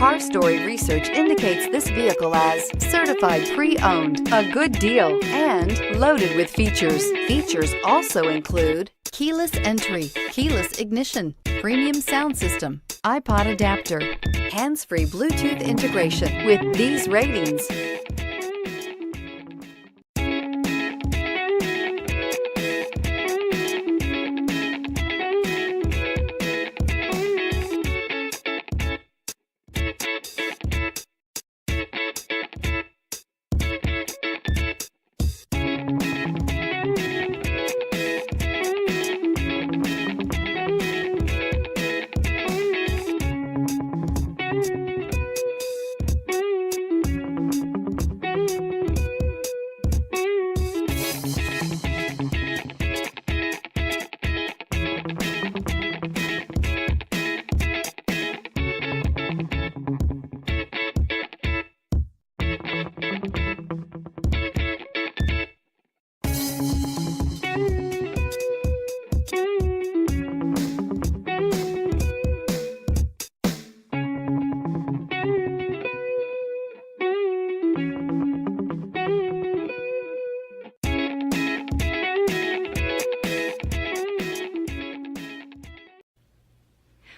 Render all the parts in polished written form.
Car Story research indicates this vehicle as certified pre-owned, a good deal, and loaded with features. Features also include keyless entry, keyless ignition, premium sound system, iPod adapter, hands-free Bluetooth integration. With these ratings,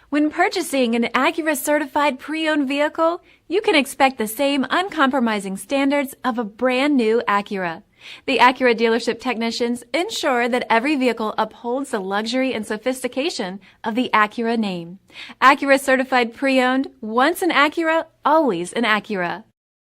when purchasing an Acura certified pre-owned vehicle, you can expect the same uncompromising standards of a brand new Acura. The Acura dealership technicians ensure that every vehicle upholds the luxury and sophistication of the Acura name. Acura certified pre-owned, once an Acura, always an Acura.